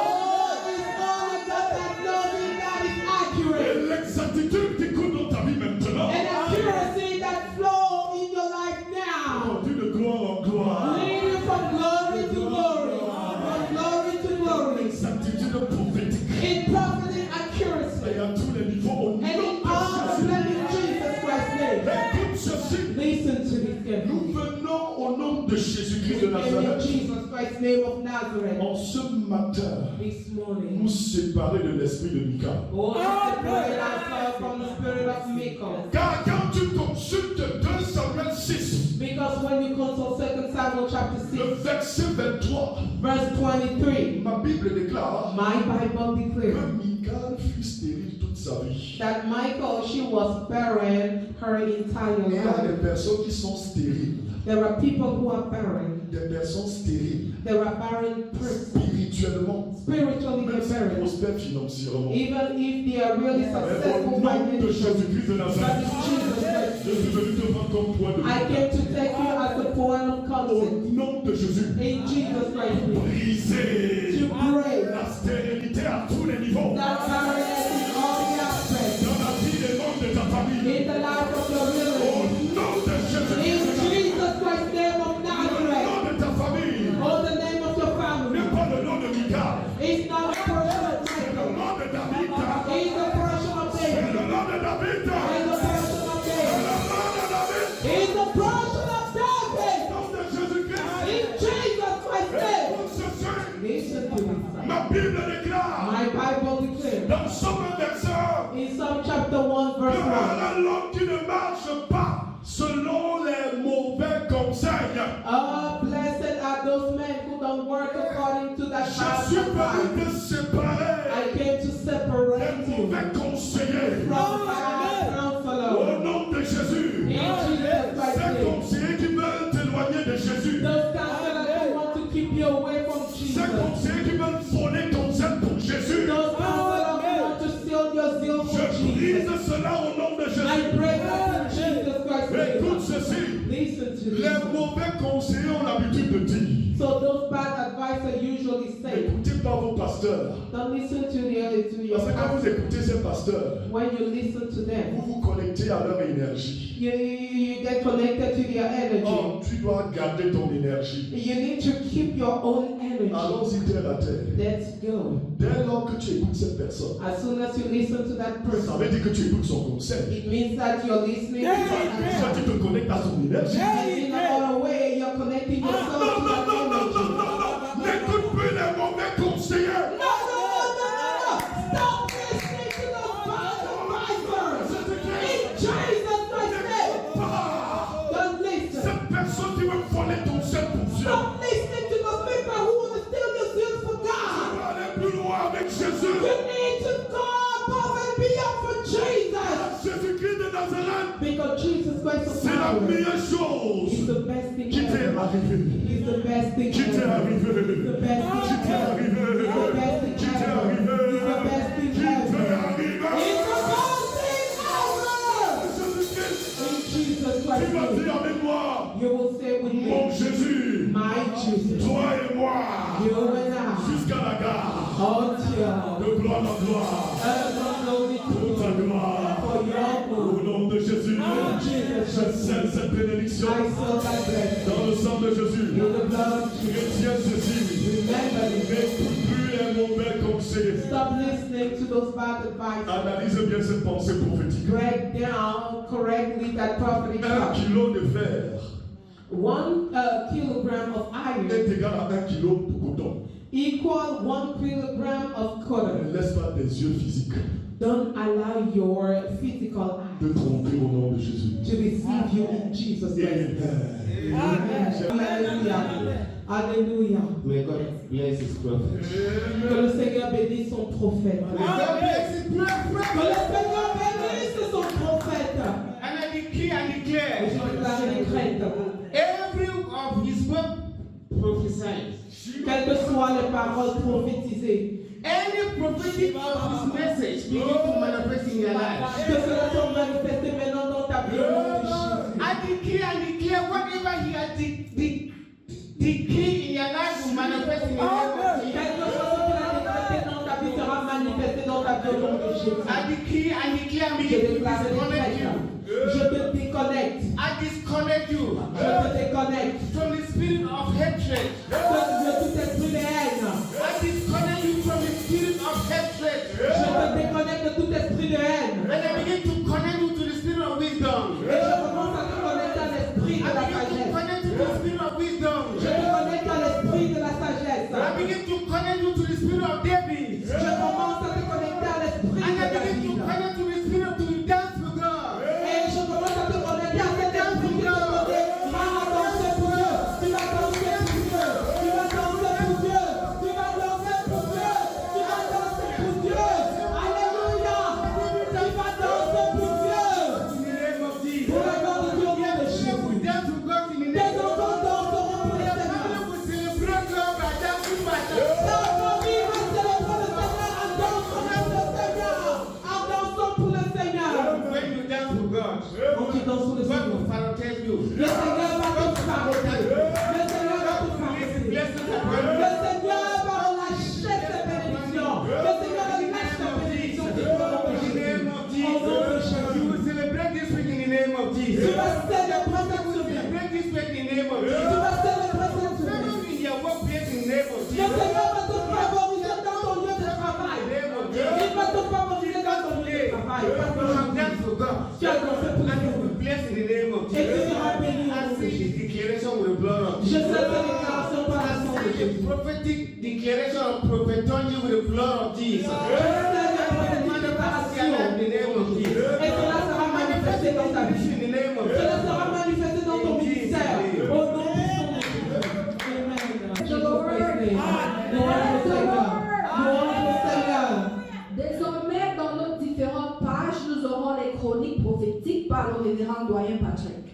it's only the diagnosis that is accurate. Et l'exactitude qui coule dans ta vie maintenant. And accuracy that flow in your life now. Conduit de gloire en gloire. Lead you from glory to glory. From glory to glory. L'exactitude prophétique. In prophetic accuracy. Et à tous les niveaux au nom And in all the de blood of Jesus Christ's name. Jésus. Écoute ceci. Listen to this Nous carefully. venons au nom de Jésus-Christ de In Nazareth. Jesus Christ's name of Nazareth. En ce matin, This morning. nous séparer de l'esprit de Mika. Oh, separate ourselves from the spirit of Michal. Car quand tu consultes 2 Samuel 6, Because when you consult 2 Samuel chapter 6, le verset 23, verse 23, ma Bible déclare my Bible que declares Michal fut stérile toute sa vie. that Michal, she was barren her entire Il y a life. des personnes qui sont stériles, There are people who are barren. des personnes stériles, There are barren persons. spirituellement, Spiritually, même they're si barren. prospèrent financièrement. Even if they are really Mais au successful nom de financially. Jésus-Christ de But Nazareth, in Jesus Christ, je suis venu te prendre comme point de I vue. came to take you as a point of Au contact. nom de Jésus, In Jesus Christ's name. briser To pray la stérilité à tous les niveaux. that barrenness in all the aspects. Dans la vie des membres de ta famille. In the life of your Au relatives. nom de In Jésus-Christ. Jesus Christ's name of Le Nazareth. nom de ta famille. Oh, the name of your family. N'est pas le nom de Mika. It's not a portion of C'est le Michael. nom de David. It's a portion of C'est David. le nom de David. It's a portion of C'est David. le nom de David. It's a portion of David. Au nom de Jésus-Christ. In Jesus Christ's name. Écoute ceci. Listen to this. Ma Bible déclare My Bible declares dans Somme verset in Psalm chapter 1 que verse 1. voilà l'homme qui ne marche pas selon les mauvais conseils. Blessed are those men who don't work according to that Je path suis of venu life. te séparer I came to des separate you mauvais conseillers. from bad Au counselors. nom de Jésus. In Jesus Christ's Ces name. conseillers qui veulent t'éloigner de Jésus. Those counselors who want to keep you away from Ces Jesus. conseillers qui veulent voler ton zèle pour Jésus. Those counselors who want to steal your zeal Je from brise Jesus. cela au nom de I Jésus. pray that in Jesus Christ's Écoute name. ceci. Listen to Les this. mauvais conseillers ont l'habitude de dire. So those bad advice are usually say, N'écoutez pas vos pasteurs. don't listen to your Parce que quand vous pastor. écoutez ces pasteurs, When you listen to them, vous vous connectez à leur énergie. you get connected to their energy. Oh, tu dois garder ton énergie. You need to keep your own energy. Allons-y terre à terre. Let's go. Dès lors que tu écoutes cette personne, As soon as you listen to that ça person, veut dire que tu écoutes son conseil. it means that you're listening to Ça, tu te connectes à son énergie. and in another way, you're connecting Non, yourself non, to non, that non, non, non, energy. non, non. N'écoute Nazareth, Because Jesus Christ of c'est la Nazareth meilleure is chose the best thing qui t'est ever. arrivée. He's the best thing Qui t'est ever. arrivé. The best Qui thing t'est ever. arrivé. He's the best thing Qui t'est ever. arrivé. He's the best thing Qui t'est ever. arrivé. He's the best thing ever. Jésus-Christ, In Jesus tu vas Christ's dire name, avec moi, you will say with mon me, Jésus, my Jesus, toi et moi, you and I, jusqu'à la gare, until de gloire en gloire, glory pour ta to gloire, for your au good. nom de Jésus, In Jesus' je scelle cette bénédiction I saw that blessing. dans le sang de Jésus. In the blood of Jesus. Retiens ceci, Remember it. n'écoute plus les mauvais conseils. Stop listening to those bad advice. Analyse bien cette pensée prophétique. Break down correctly that prophetic 1 thought. kilo de fer 1 kilogram of iron est égal à 1 kilo de coton. equal 1 kilogram of Ne cotton. laisse pas tes yeux physiques Don't allow your physical eye te tromper au nom de Jésus. to deceive you in Jesus' name. Amen. Hallelujah. Hallelujah. May God bless his prophet. Que le Seigneur bénisse son prophète. May God bless his Que le prophet. Seigneur bénisse son prophète. And I decree and Et declare, je déclare et décrète, every of his word prophesied. quelles que soient les paroles prophétisées, Any prophetic of his message begin to manifest in your life. que cela soit manifesté maintenant dans ta vie au nom de Jésus. I decree and declare whatever he has decreed in your life will manifest in your life. Quelque chose qu'il a décrété dans ta vie sera manifesté dans ta vie au nom de Jésus. I decree and declare Je begin to déclare et disconnect décrète. you. Je te déconnecte. I disconnect you Je te déconnecte from the spirit of hatred. de tout esprit de haine. I disconnect you from the spirit of hatred. Je te déconnecte de tout esprit de haine. And I begin to connect you to the spirit of wisdom. Et je commence à te connecter à l'esprit I de la begin to sagesse. connect you to the spirit of wisdom. Je te connecte à l'esprit de la sagesse. I begin to connect you to the spirit of David. Je commence à te connecter à l'esprit And de I begin to David. connect to the spirit to dance for God. Et je commence à te connecter à cet esprit qui te dit, va danser pour Dieu, tu vas danser pour Dieu, tu vas danser pour Dieu, tu vas danser pour Dieu, tu vas danser pour Dieu. Alléluia, tu vas danser pour Dieu. In the name of Jesus. Pour la gloire de Dieu au nom de We Jésus. dance for God in the Tes name of enfants danseront pour le Jesus. Seigneur. We celebrate God by dancing by Ta famille va célébrer le Seigneur en dansant pour le Seigneur, en dansant pour le Seigneur. When you dance for God, Quand tu danses pour le God Seigneur, will prioritize you. le Seigneur va te favoriser. Le Seigneur va te favoriser. Blessings Le upon you. Seigneur va relâcher ses bénédictions. Le Seigneur relâche ses bénédictions qui sont dans le In the name of Jesus. You will celebrate this week in the name of Tu Jesus. vas célébrer cette semaine. Celebrate this week in the name of Tu Jesus. vas célébrer cette semaine. Favor in your workplace in the name of Le Jesus. Seigneur va te favoriser dans ton lieu de travail. Il va te favoriser dans ton lieu de travail. Parce que You have dance for God. tu as dansé pour le And you Seigneur. will bless in the name of Et tu Jesus. seras béni au I nom de see Jésus. this declaration with the blood of Je Jesus. fais cette déclaration par la sang de I see Jésus. a prophetic declaration of Prophet Tony with the blood of Jesus. Je fais la prophétique déclaration. In the name of Jesus. Et cela sera manifesté dans ta vie. In the name of Cela Jesus. sera manifesté dans ton ministère. Au nom de son nom. Amen. Jesus Christ's name. Louange au Seigneur. Louange au Seigneur. Désormais, dans nos différentes pages, nous aurons les chroniques prophétiques par le révérend doyen Patrick.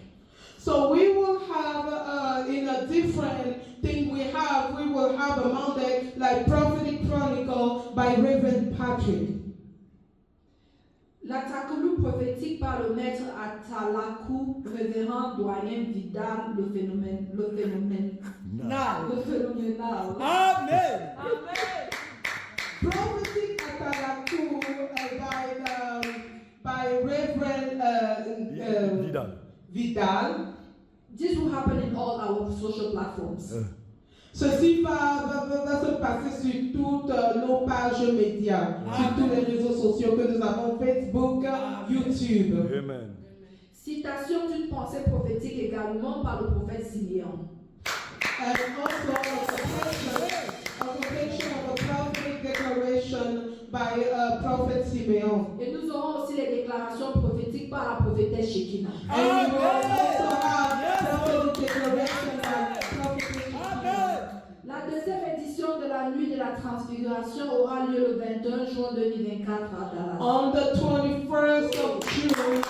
So we will have in a different thing we will have a Monday like prophetic chronicle by Reverend Patrick. La tacoloue prophétique par le maître Atalakou, révérend doyen Vidal, le phénoménal. Amen. Prophetic Atalaku by Reverend Vidal. This will happen in all our social platforms. Ceci va se passer sur toutes nos pages médias, sur tous les réseaux sociaux que nous avons, Facebook, YouTube. Amen. Citation d'une pensée prophétique également par le prophète Simeon. And also a quotation of a prophetic declaration by Prophet Simeon. Et nous aurons aussi les déclarations prophétiques par la prophétesse Shekinah. And we will also have prophetic declaration by Prophet Simeon. La deuxième édition de la nuit de la transfiguration aura lieu le 21 juin 2024 à Dallas. On the 21st of June of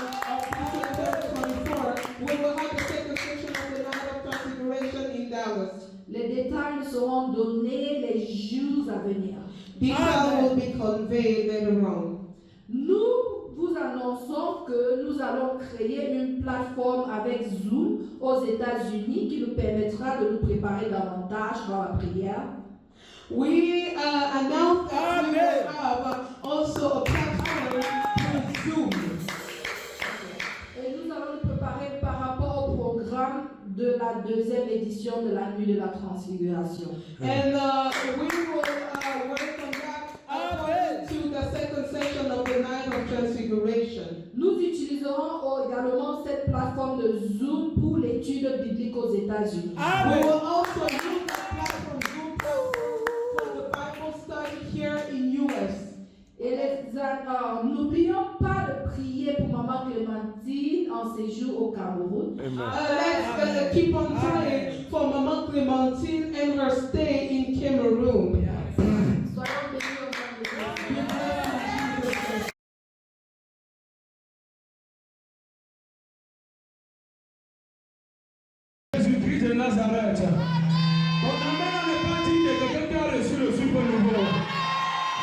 Detail will be conveyed later on. Nous vous annonçons que nous allons créer une plateforme avec Zoom aux États-Unis qui nous permettra de nous préparer davantage dans la prière. We announced that we will have also a platform through Zoom. Et nous allons nous préparer par rapport au programme de la deuxième édition de la nuit de la transfiguration. And we will work on that according to the second session of the night of transfiguration. Nous utiliserons également cette plateforme de Zoom pour l'étude biblique aux États-Unis. We will also use that platform Zoom for the Bible study here in US. Et n'oublions pas de prier pour Maman Clémentine en séjour au Cameroun. Let's keep on praying for Mama Clementine and her stay in Cameroon. Soyons bénis au nom de Jésus. Jésus-Christ de Nazareth. Ton amen n'est pas digne de quelqu'un qui a reçu le super nouveau.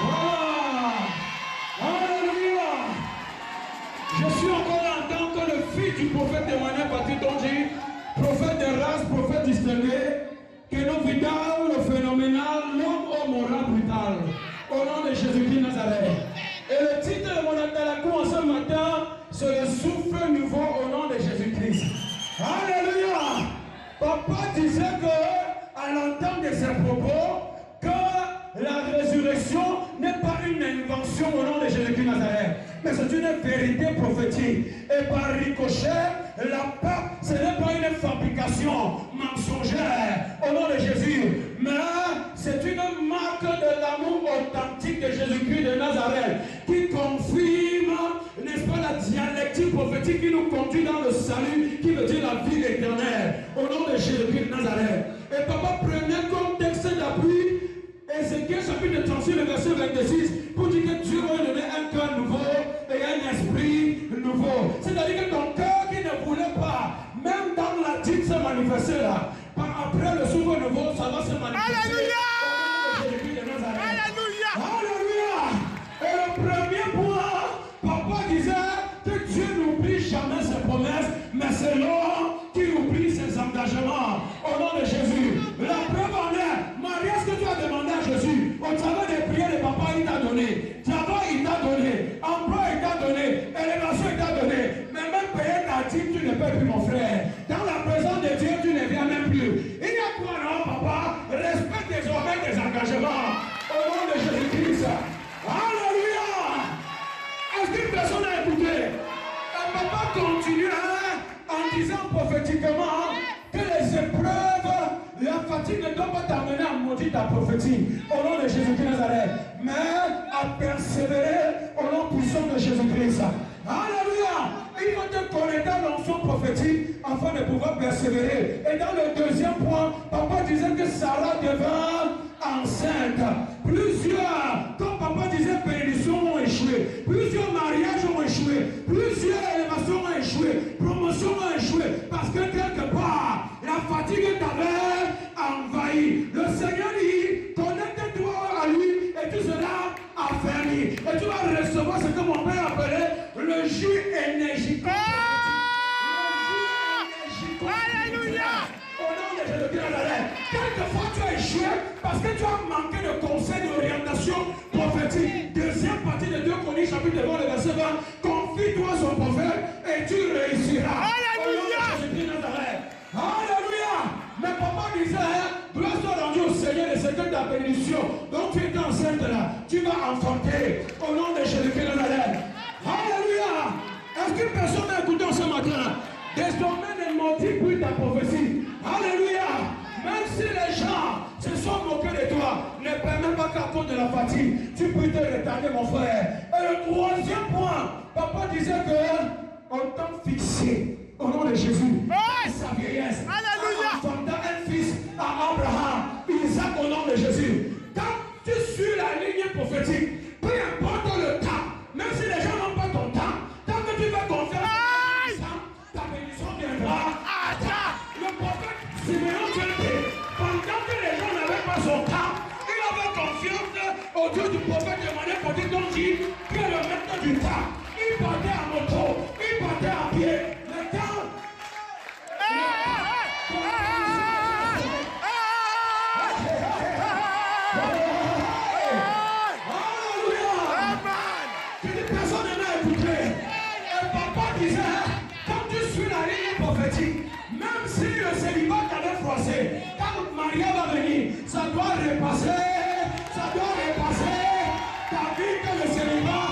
Voilà. Alléluia. Je suis encore là en tant que le fils du prophète Emmanuel Baptiste Tonji, prophète de race, prophète distingué, que nous vidal, le phénoménal, l'homme au moral brutal. Au nom de Jésus-Christ de Nazareth. Et le titre de mon appel en ce matin, c'est le souffle nouveau au nom de Jésus-Christ. Alléluia. Papa disait que, à l'entendre de ses propos, que la résurrection n'est pas une invention au nom de Jésus-Christ de Nazareth, mais c'est une vérité prophétique. Et par ricochet, la peur, ce n'est pas une fabrication mensongère au nom de Jésus, mais c'est une marque de l'amour authentique de Jésus-Christ de Nazareth qui confirme, n'est-ce pas, la dialectique prophétique qui nous conduit dans le salut, qui veut dire la vie éternelle au nom de Jésus-Christ de Nazareth. Et papa prenait comme texte d'appui Ézéchiel chapitre 36, le verset 26, pour dire que Dieu va donner un cœur nouveau et un esprit nouveau. C'est-à-dire que ton cœur qui ne voulait pas, même dans la dite se manifester là, après le souffle nouveau, ça va se manifester. Alléluia! Alléluia! Alléluia! Et le premier point, papa disait que Dieu n'oublie jamais ses promesses, mais c'est l'homme qui oublie ses engagements. Au nom de Jésus. La preuve en est, Marie, est-ce que tu as demandé à Jésus, au travers des prières de papa, il t'a donné, travail, il t'a donné, emploi, il t'a donné, élévation, il t'a donné, mais même payer ta dîme, tu ne peux plus, mon frère. Dans la présence de Dieu, tu ne viens même plus. Il y a quoi, non, papa? Respecte désormais tes engagements. Au nom de Jésus-Christ. Alléluia. Est-ce qu'une personne a écouté? Et papa continue en disant prophétiquement que les épreuves, la fatigue ne doit pas t'amener à maudire ta prophétie au nom de Jésus-Christ de Nazareth, mais à persévérer au nom puissant de Jésus-Christ. Alléluia. Il faut te connecter à l'onction prophétique afin de pouvoir persévérer. Et dans le deuxième point, papa disait que Sarah devint enceinte. Plusieurs, comme papa disait, bénédictions ont échoué. Plusieurs mariages ont échoué. Plusieurs élévations ont échoué. Promotions ont échoué. Parce que quelque part, la fatigue t'avait envahi. Le Seigneur dit, connecte-toi à lui et tu seras affermi. Et tu vas recevoir ce que mon père appelait le jus énergique. Alléluia! Au nom de Jésus-Christ de Nazareth. Quelquefois tu as échoué parce que tu as manqué de conseils d'orientation prophétique. Deuxième partie de 2 Chroniques chapitre 20, le verset 20. Confie-toi sur le prophète et tu réussiras. Alléluia! Au nom de Jésus-Christ de Nazareth. Alléluia! Mais papa disait, gloire soit rendue au Seigneur et c'est que ta bénédiction. Donc tu es enceinte là, tu vas enfanter au nom de Jésus-Christ de Nazareth. Alléluia! Est-ce qu'une personne a écouté ce matin? Désormais ne maudis plus ta prophétie. Alléluia! Même si les gens se sont moqués de toi, ne permets pas qu'à cause de la fatigue, tu peux te retarder, mon frère. Et le troisième point, papa disait que on t'a fixé au nom de Jésus. Sa vieillesse. Alléluia! Enfanta un fils à Abraham, Isaac au nom de Jésus. Quand tu suis la ligne prophétique, peu importe le temps, même si les gens n'ont pas ton temps, tant que tu fais confiance, ta bénédiction viendra. Le prophète Siméon, pendant que les gens n'avaient pas son temps, il avait confiance au autour du prophète Emmanuel Potitonji que le maître du temps. Il partait à moto, il partait à pied. Le temps. Personne n'a écouté. Et papa disait, quand tu suis la ligne prophétique, même si le célibat t'avait froissé, quand Maria va venir, ça doit repasser. Ta vie que le célibat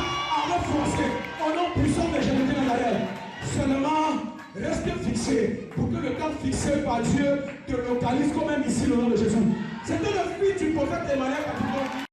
avait froissé. Au nom puissant de Jésus de Nazareth. Seulement, reste fixé pour que le temps fixé par Dieu te localise quand même ici le nom de Jésus. C'était le fils du prophète Emmanuel Potitonji.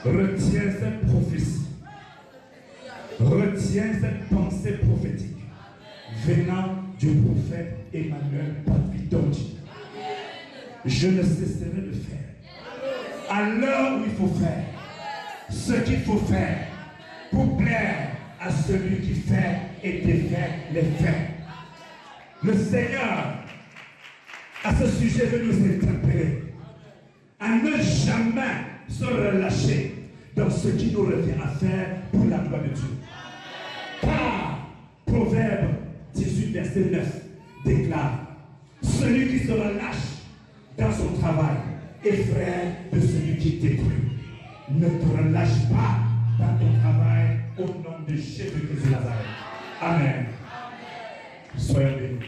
Retiens cette prophétie. Retiens cette pensée prophétique venant du prophète Emmanuel Patrick Donji. Je ne cesserai de faire. À l'heure où il faut faire ce qu'il faut faire pour plaire à celui qui fait et défait les faits. Le Seigneur, à ce sujet, veut nous interpeller à ne jamais se relâcher dans ce qui nous revient à faire pour la gloire de Dieu. Car Proverbe 18, verset 9 déclare: celui qui se relâche dans son travail est frère de celui qui détruit. Ne te relâche pas dans ton travail au nom de Jésus-Christ de Nazareth. Amen. Soyons bénis.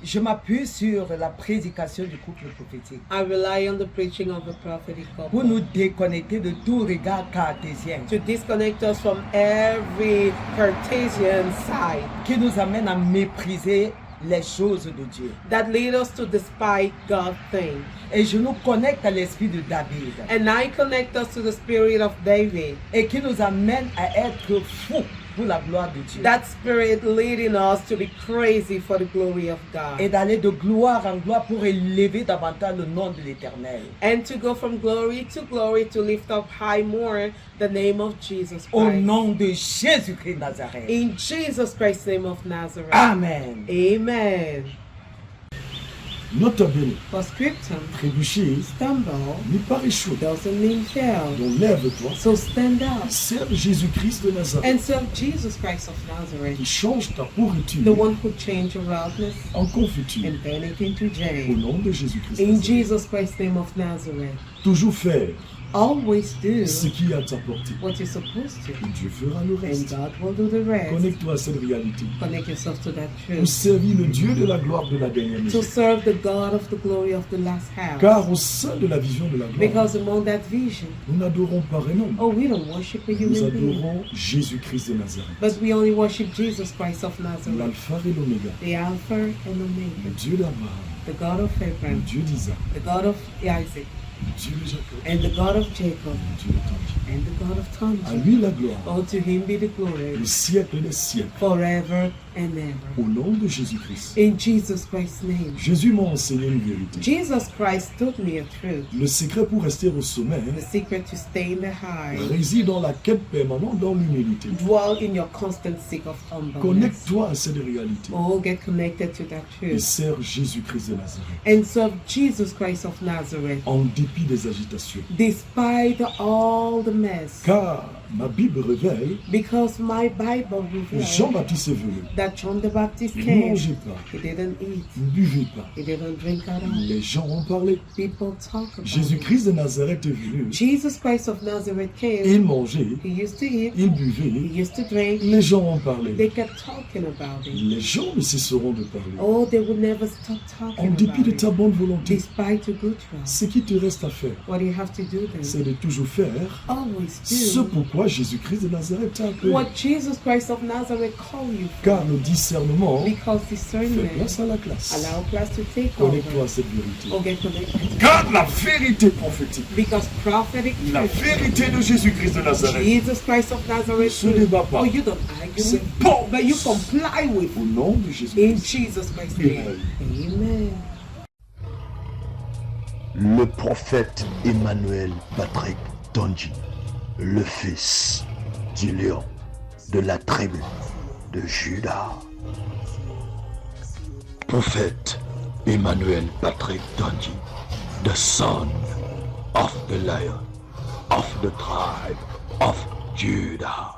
Je m'appuie sur la prédication du couple prophétique I rely on the preaching of the prophetic pour couple nous déconnecter de tout regard cartésien to disconnect us from every Cartesian side qui nous amène à mépriser les choses de Dieu. that lead us to despise God's things. Et je nous connecte à l'esprit de David And I connect us to the spirit of David. et qui nous amène à être fous pour la gloire de Dieu. That spirit leading us to be crazy for the glory of Et God. d'aller de gloire en gloire pour élever davantage le nom de l'Éternel. And to go from glory to lift up high more the name of Jesus Au Christ. nom de Jésus-Christ de Nazareth. In Jesus Christ's name of Nazareth. Amen. Amen. Nota bene, For scriptum, trébucher stumble n'est pas échoué. doesn't mean fail. Donc lève-toi, So stand up serve Jésus-Christ de Nazareth, and serve Jesus Christ of Nazareth, qui change ta the pourriture one who changed your roughness en confiture. and turn it into Au jam. nom de Jésus-Christ de In Nazareth. Jesus Christ's name of Nazareth. Toujours faire Always do ce qui est à ta portée. what you're supposed to, Et Dieu fera le and reste. God will do the rest. Connecte-toi à cette réalité. Connect yourself to that Pour truth. servir le Dieu de la gloire de la dernière To maison. serve the God of the glory of the last house. Car au sein de la vision de la gloire, Because among that vision, nous n'adorons pas un homme. oh, we don't worship a Nous human being, adorons Jésus-Christ de Nazareth. but we only worship Jesus Christ of Nazareth, L'alpha et l'oméga. the Alpha and Le Omega, Dieu d'Abraham. the God of Le Abraham, Dieu d'Isaac. the God of Isaac, Le Dieu de Jacob. and the God of Jacob, Le Dieu de Tangi. and the God of À Thomas. lui la gloire. Oh, to him be the glory Le siècle des siècles. forever and ever. Au nom de Jésus-Christ. In Jesus Christ's name. Jésus m'a enseigné une vérité. Jesus Christ taught me a truth. Le secret pour rester au sommet The secret to stay in the high. réside dans la quête permanente dans l'humilité. Dwell in your constant seek of humbleness. Connecte-toi à cette réalité Oh, get connected to that et truth. serve Jésus-Christ de Nazareth. And serve Jesus Christ of Nazareth. En dépit des agitations. Despite all the mess. Car ma Bible révèle Because my Bible que reveals Jean-Baptiste est venu. that John the Baptist Il ne came. mangeait pas, He didn't eat. il ne buvait pas. He didn't drink at all. Les gens ont parlé. People talk about it. Jésus-Christ de Nazareth est venu. Jesus Christ of Nazareth came. Il mangeait, He used to eat. il He buvait. used to drink. Les gens ont parlé. They kept talking about it. Les gens ne cesseront de parler. Oh, they would never stop En talking dépit de about ta it. bonne volonté, Despite your good trust. ce qui te reste à faire, What do you have to do c'est then? de toujours faire Always ce do pourquoi Jésus-Christ de Nazareth t'a appelé. what Jesus Christ of Nazareth called you for. Car le discernement Because fait discernment place à la classe. allow class to take over. Connecte-toi à cette vérité. Or get connected. Car la vérité prophétique, Because prophetic la truth, vérité de Jésus-Christ de Nazareth, Jesus Christ of Nazareth, se débat pas. oh, you don't argue C'est with, bon. but you comply with. Au nom de In Jésus-Christ. Jesus Christ's name. Amen. Le prophète Emmanuel Patrick Donji, le fils du lion de la tribu de Juda. Prophète Emmanuel Patrick Donji, the son of the lion of the tribe of Judah.